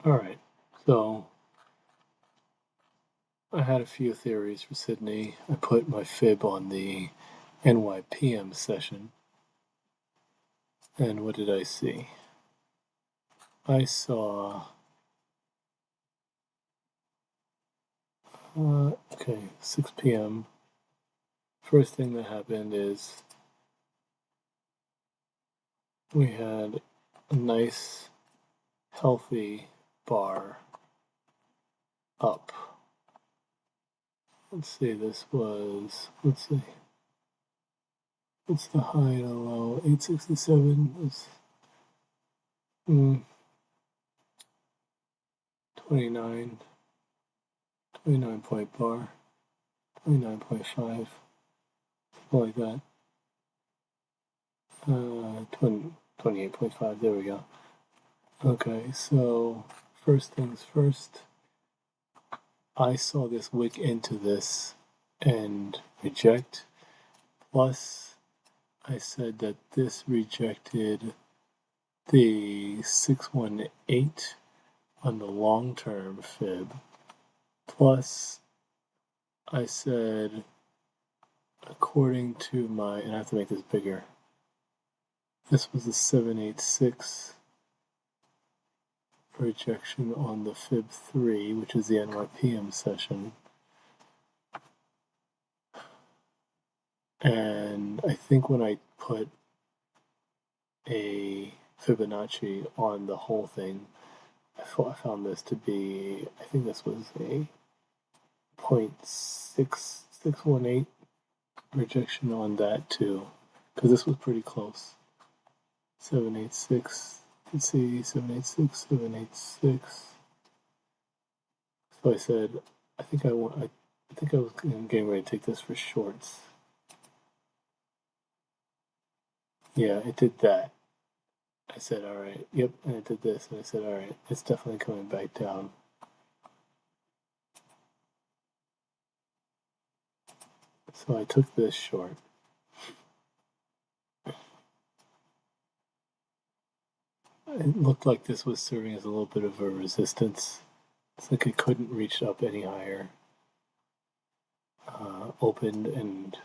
Alright, so I had a few theories for Sydney. I put my fib on the NYPM session, and what did I see? I saw, 6 p.m. First thing that happened is we had a nice, healthy bar up. Let's see, let's see, what's the high and the low? 867 is 29 point bar, 29.5, something like that. 28.5, there we go. Okay, so first things first, I saw this wick into this and reject, plus I said that this rejected the 618 on the long-term fib, plus I said, according to my, and I have to make this bigger, this was the 786 rejection on the fib 3, which is the NYPM session. And I think when I put a Fibonacci on the whole thing, I found this to be, I think this was a 0.6618 rejection on that too, because this was pretty close. 786, you can see 786, 786. So I said, I think I was getting ready to take this for shorts. Yeah, it did that. I said, all right, yep, and it did this, and I said, all right, it's definitely coming back down. So I took this short. It looked like this was serving as a little bit of a resistance. It's like it couldn't reach up any higher. Opened and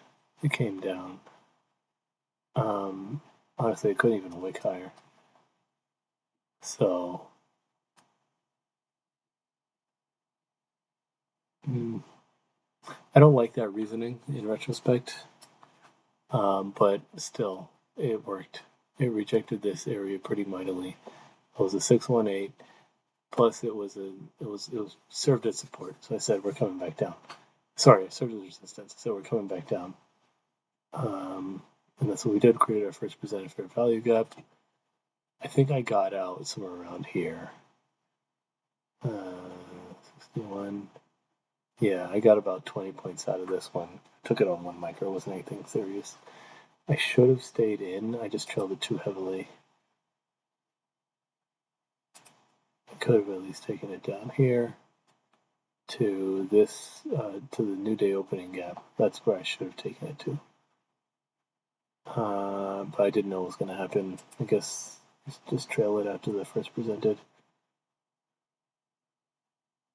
it came down. Honestly, it couldn't even wick higher. So, I don't like that reasoning in retrospect, but still, it worked. It rejected this area pretty mightily. It was a 618. Plus, it was served as support. So I said we're coming back down. Sorry, served as resistance. So we're coming back down. And that's what we did. Create our first presented fair value gap. I think I got out somewhere around here. 61. Yeah, I got about 20 points out of this one. I took it on 1 micro. It wasn't anything serious. I should have stayed in. I just trailed it too heavily. I could have at least taken it down here to this, to the new day opening gap. That's where I should have taken it to. But I didn't know what was going to happen. I guess just trail it after the first presented.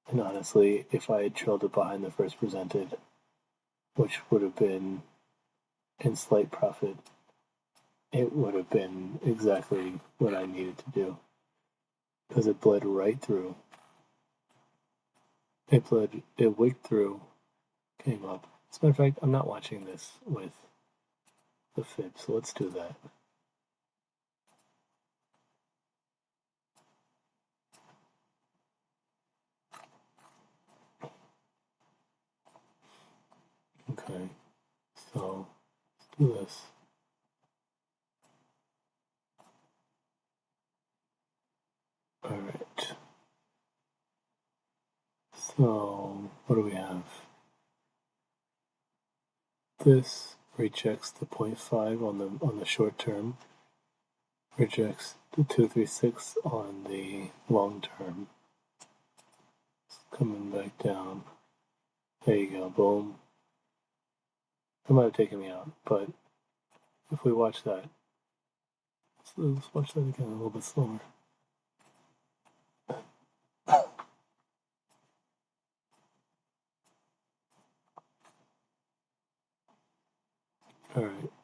And honestly, if I had trailed it behind the first presented, which would have been in slight profit, it would have been exactly what I needed to do. Because it bled right through. It wicked through, came up. As a matter of fact, I'm not watching this with the fib, so let's do that. Okay, so let's do this. Alright. So, what do we have? This rejects the 0.5 on the short term, rejects the 236 on the long term. It's coming back down. There you go, boom. It might have taken me out, but if we watch that, let's watch that again a little bit slower.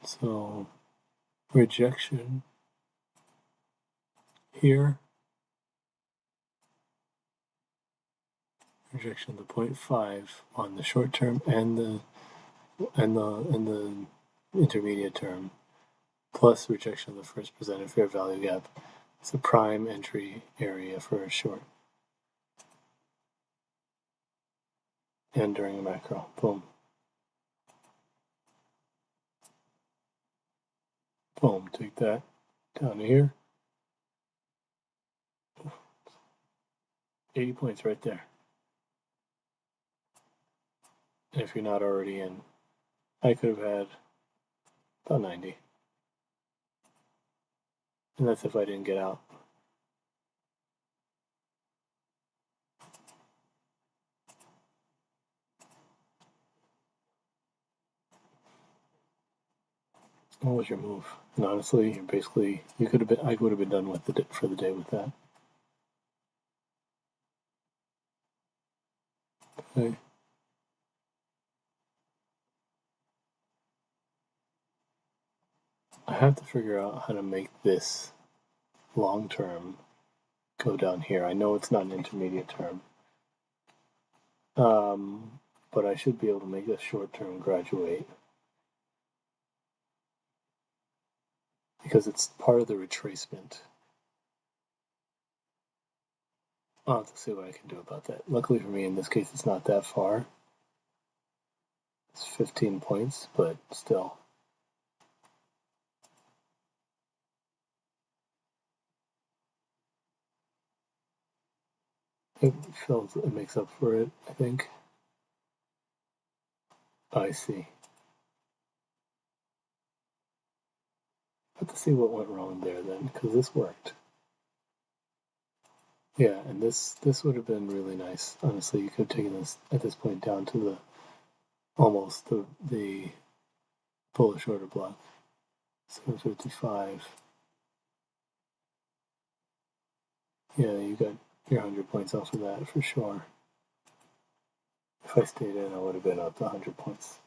So rejection here, rejection of the 0.5 on the short term and the intermediate term, plus rejection of the first presented fair value gap. It's a prime entry area for a short. And during a macro, boom. Boom, take that down to here. 80 points right there. And if you're not already in, I could have had about 90. And that's if I didn't get out. What was your move? And honestly, you're basically, you could have been, I would have been done with it for the day with that. Okay. I have to figure out how to make this long term go down here. I know it's not an intermediate term. But I should be able to make this short term graduate. Because it's part of the retracement. I'll have to see what I can do about that. Luckily for me, in this case, it's not that far. It's 15 points, but still. It makes up for it, I think. I see. I have to see what went wrong there then, because this worked. Yeah, and this would have been really nice. Honestly, you could have taken this at this point down to the almost the bullish order block. 755. Yeah, you got your 100 points off of that for sure. If I stayed in, I would have been up to 100 points.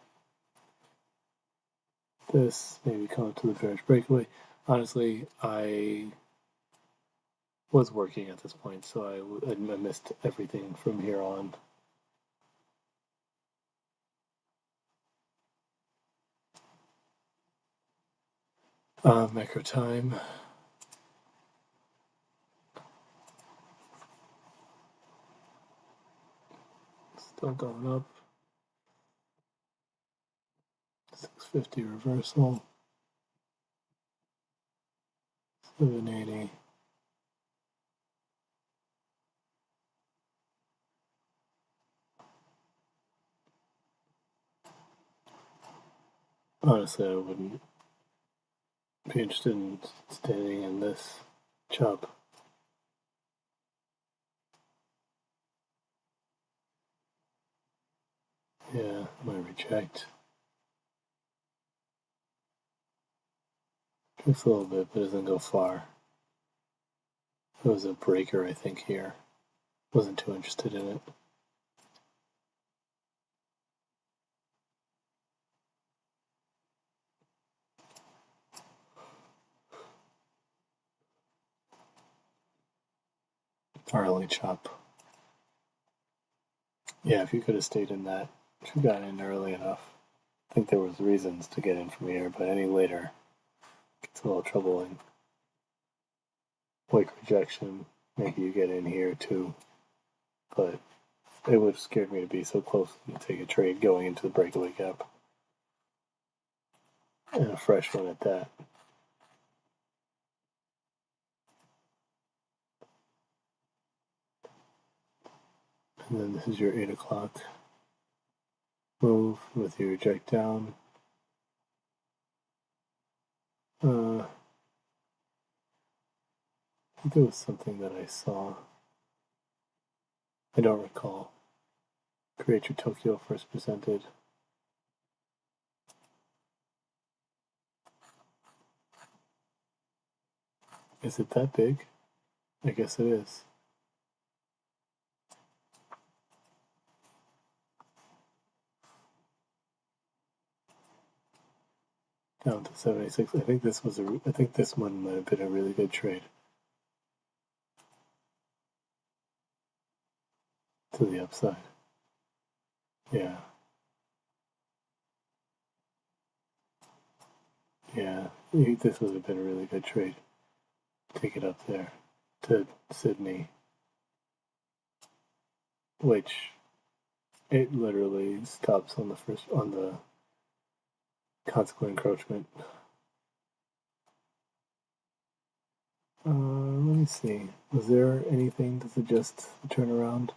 This maybe come to the bearish breakaway. Honestly, I was working at this point, so I missed everything from here on. Macro time. Still going up. 650 reversal. 780. Honestly, I wouldn't be interested in staying in this chop. Yeah, I might reject. Drifts a little bit, but doesn't go far. It was a breaker, I think, here. Wasn't too interested in it. Early chop. Yeah, if you could have stayed in that, if you got in early enough. I think there was reasons to get in from here, but any later gets a little troubling. Like rejection, maybe you get in here too. But it would have scared me to be so close to take a trade going into the breakaway gap. And a fresh one at that. And then this is your 8 o'clock move with your reject down. I think there was something that I saw. I don't recall. Create your Tokyo first presented. Is it that big? I guess it is. down to 76. I think this one might have been a really good trade. To the upside. Yeah. Yeah. This would have been a really good trade. Take it up there to Sydney. Which it literally stops on the consequent encroachment. Let me see. Was there anything to suggest the turnaround?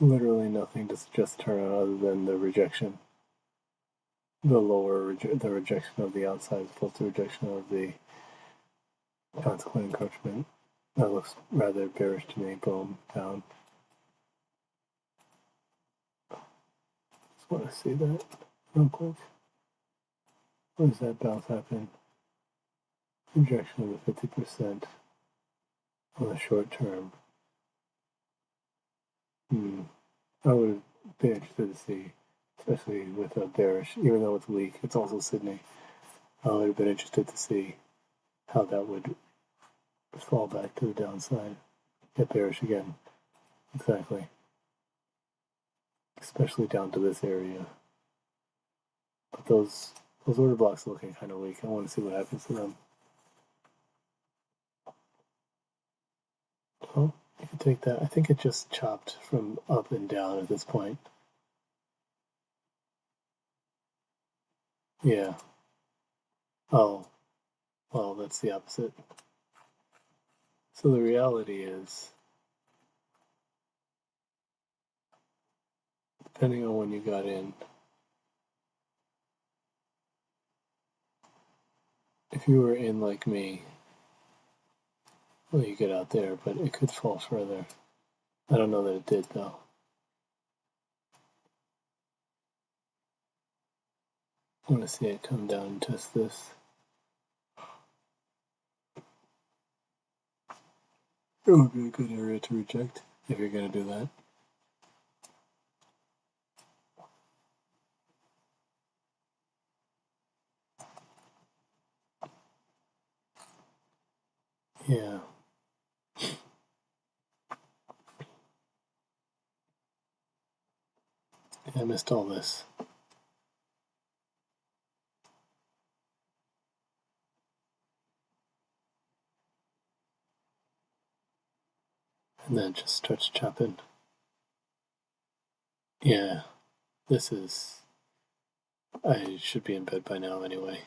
Literally nothing to suggest the turnaround other than the rejection. The rejection of the outside plus the rejection of the consequent encroachment. That looks rather bearish to me. Boom, down. Just want to see that real quick. Where does that bounce happen? Rejection of the 50% on the short term. I would be interested to see, especially with a bearish, even though it's weak, it's also Sydney. I would have been interested to see how that would fall back to the downside. Get bearish again. Exactly. Especially down to this area. But those order blocks are looking kind of weak. I want to see what happens to them. Oh, you can take that. I think it just chopped from up and down at this point. Yeah. Oh, well, that's the opposite. So the reality is, depending on when you got in, if you were in like me, well, you get out there, but it could fall further. I don't know that it did, though. I want to see it come down and test this. It would be a good area to reject if you're going to do that. Yeah. I missed all this. And then just starts chopping. Yeah. This is... I should be in bed by now anyway.